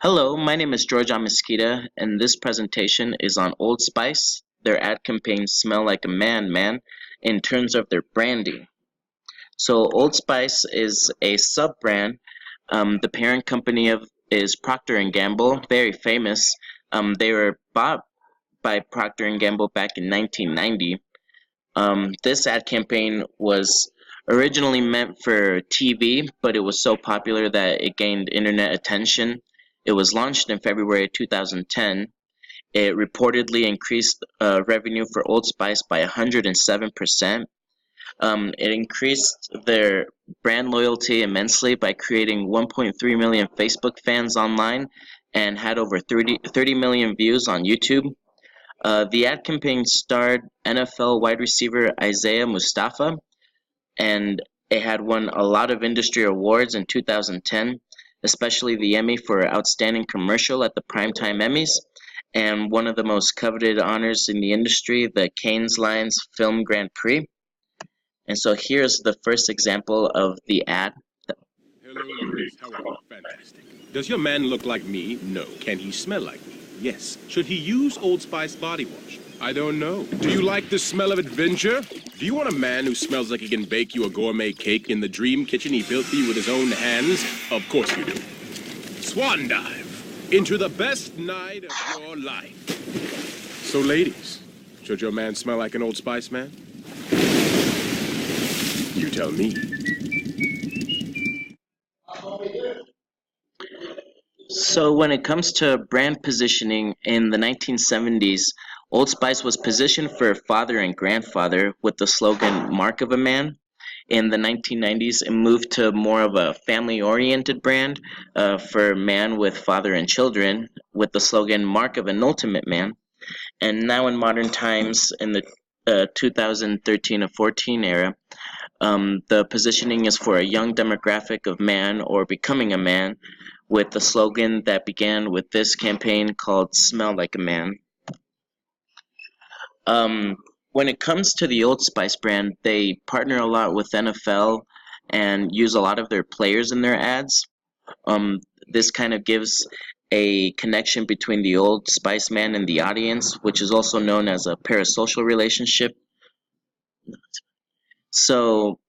Hello, my name is George Amesquita, and this presentation is on Old Spice. Their ad campaigns smell like a man, in terms of their branding. So Old Spice is a sub-brand. The parent company of is Procter and Gamble, very famous. They were bought by Procter and Gamble back in 1990. This ad campaign was originally meant for TV, but it was so popular that it gained internet attention. It was launched in February 2010. It reportedly increased revenue for Old Spice by 107%. It increased their brand loyalty immensely by creating 1.3 million Facebook fans online and had over 30 million views on YouTube. The ad campaign starred NFL wide receiver Isaiah Mustafa, and it had won a lot of industry awards in 2010, especially the Emmy for Outstanding Commercial at the Primetime Emmys, and one of the most coveted honors in the industry, the Cannes Lions Film Grand Prix. And so here's the first example of the ad. Hello, ladies. How are you? Fantastic. Does your man look like me? No. Can he smell like me? Yes. Should he use Old Spice body wash? I don't know. Do you like the smell of adventure? Do you want a man who smells like he can bake you a gourmet cake in the dream kitchen he built for you with his own hands? Of course you do. Swan dive into the best night of your life. So, ladies, should your man smell like an Old Spice man? You tell me. So when it comes to brand positioning in the 1970s, Old Spice was positioned for father and grandfather with the slogan "Mark of a Man." In the 1990s, it moved to more of a family-oriented brand for man with father and children with the slogan "Mark of an Ultimate Man." And now in modern times, in the 2013 or 14 era, the positioning is for a young demographic of man or becoming a man with the slogan that began with this campaign called Smell Like a Man. Um, when it comes to the Old Spice brand, they partner a lot with NFL and use a lot of their players in their ads. This kind of gives a connection between the Old Spice man and the audience, which is also known as a parasocial relationship. So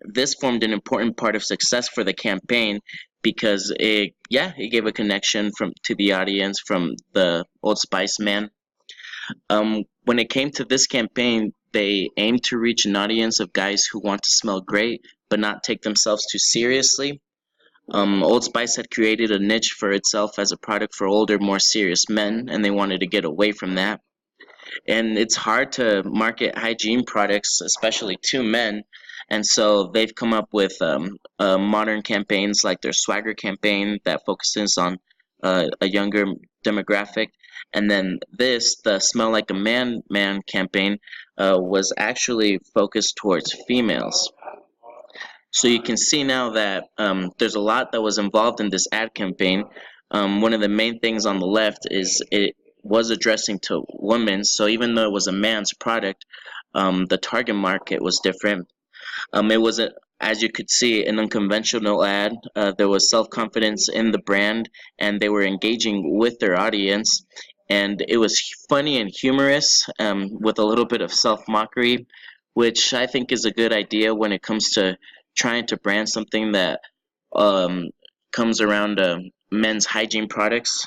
this formed an important part of success for the campaign because it gave a connection from to the audience from the Old Spice man. When it came to this campaign, they aimed to reach an audience of guys who want to smell great but not take themselves too seriously. Old Spice had created a niche for itself as a product for older, more serious men, and they wanted to get away from that. And it's hard to market hygiene products, especially to men. And so they've come up with modern campaigns like their Swagger campaign that focuses on a younger demographic. And then the Smell Like a Man campaign, was actually focused towards females. So you can see now that there's a lot that was involved in this ad campaign. One of the main things on the left is it was addressing to women. So even though it was a man's product, the target market was different. It was, as you could see, an unconventional ad. There was self-confidence in the brand, and they were engaging with their audience. And it was funny and humorous, with a little bit of self-mockery, which I think is a good idea when it comes to trying to brand something that um, comes around men's hygiene products.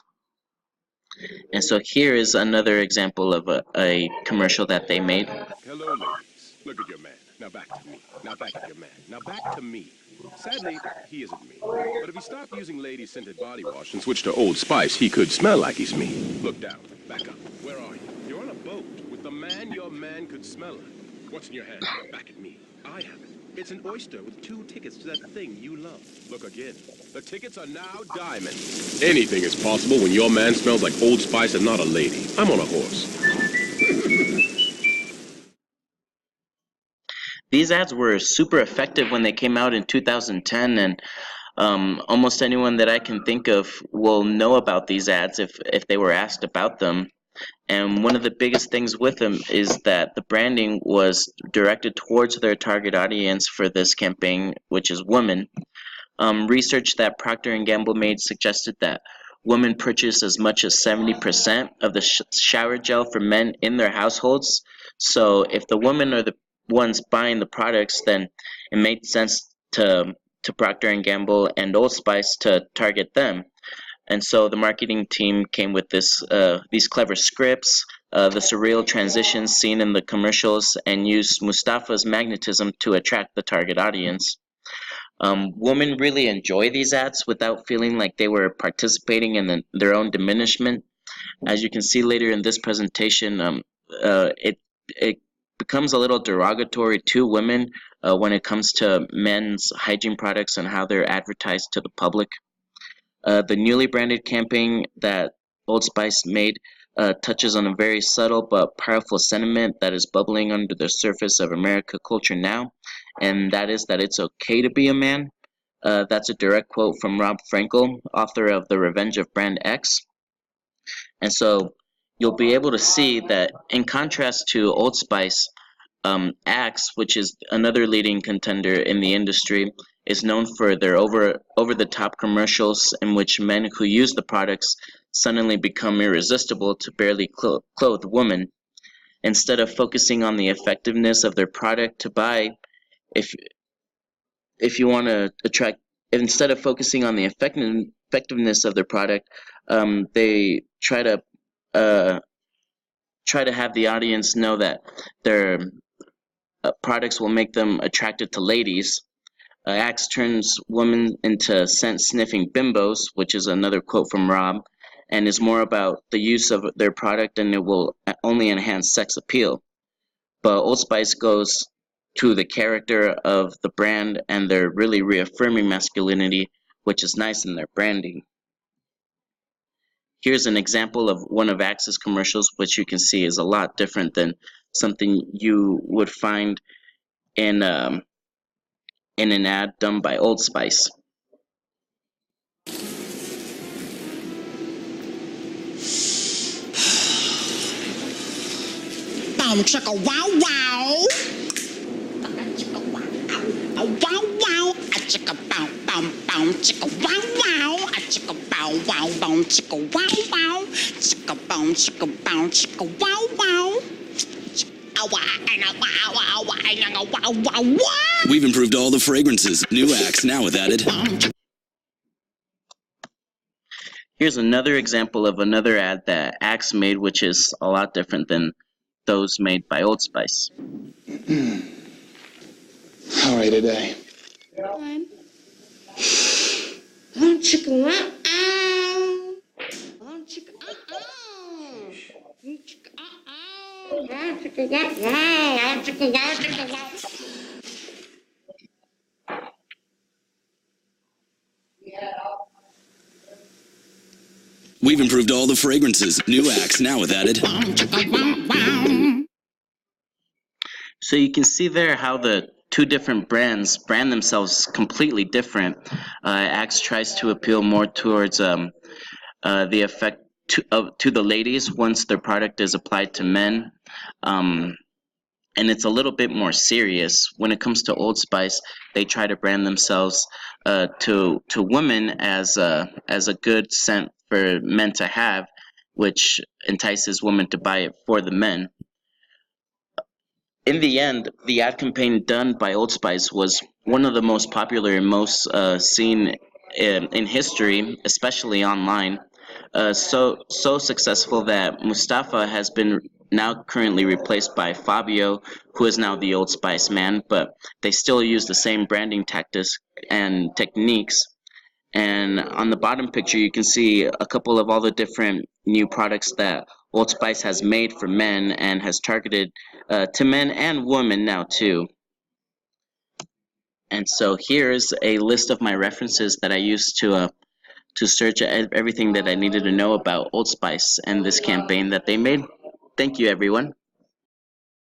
And so here is another example of a commercial that they made. Hello, ladies. Look at your man. Now back to me. Now back at your man. Now back to me. Sadly, he isn't me. But if he stopped using lady-scented body wash and switched to Old Spice, he could smell like he's me. Look down. Back up. Where are you? You're on a boat with the man your man could smell like. What's in your hand? Back at me. I have it. It's an oyster with 2 tickets to that thing you love. Look again. The tickets are now diamonds. Anything is possible when your man smells like Old Spice and not a lady. I'm on a horse. These ads were super effective when they came out in 2010, and almost anyone that I can think of will know about these ads if they were asked about them. And one of the biggest things with them is that the branding was directed towards their target audience for this campaign, which is women. Research that Procter and Gamble made suggested that women purchase as much as 70% of the shower gel for men in their households. So if the women are the ones buying the products, then it made sense to Procter and Gamble and Old Spice to target them. And so the marketing team came with these clever scripts, the surreal transitions seen in the commercials, and used Mustafa's magnetism to attract the target audience. Women really enjoy these ads without feeling like they were participating in their own diminishment. As you can see later in this presentation, it becomes a little derogatory to women when it comes to men's hygiene products and how they're advertised to the public. The newly branded campaign that Old Spice made touches on a very subtle but powerful sentiment that is bubbling under the surface of America culture now, and that is that it's okay to be a man. That's a direct quote from Rob Frankel, author of The Revenge of Brand X. And so you'll be able to see that in contrast to Old Spice, Axe, which is another leading contender in the industry, is known for their over the top commercials in which men who use the products suddenly become irresistible to barely clothe women. Instead of focusing on the effectiveness of their product to buy, if you want to attract, instead of focusing on the effectiveness of their product, they try to have the audience know that their products will make them attracted to ladies. Axe turns women into scent-sniffing bimbos, which is another quote from Rob, and is more about the use of their product, and it will only enhance sex appeal. But Old Spice goes to the character of the brand, and they're really reaffirming masculinity, which is nice in their branding. Here's an example of one of Axe's commercials, which you can see is a lot different than something you would find in an ad done by Old Spice. Boom chicka wow wow. Chicka wow. Wow wow. A chicka bow bow bow. Chicka wow wow. A chicka bow wow bow. Chicka wow wow. Chicka bow chicka bow. Chicka wow wow. We've improved all the fragrances. New Axe now with added. Here's another example of another ad that Axe made, which is a lot different than those made by Old Spice. How are you today? Fine. We've improved all the fragrances. New Axe now with added. So you can see there how the two different brands brand themselves completely different. Axe tries to appeal more towards the effect to the ladies once their product is applied to men. And it's a little bit more serious. When it comes to Old Spice, they try to brand themselves to women as a good scent for men to have, which entices women to buy it for the men. In the end, the ad campaign done by Old Spice was one of the most popular and most seen in history, especially online. So successful that Mustafa has been now currently replaced by Fabio, who is now the Old Spice man, but they still use the same branding tactics and techniques. And on the bottom picture, you can see a couple of all the different new products that Old Spice has made for men and has targeted to men and women now too. And so here's a list of my references that I used to search everything that I needed to know about Old Spice and this campaign that they made. Thank you, everyone.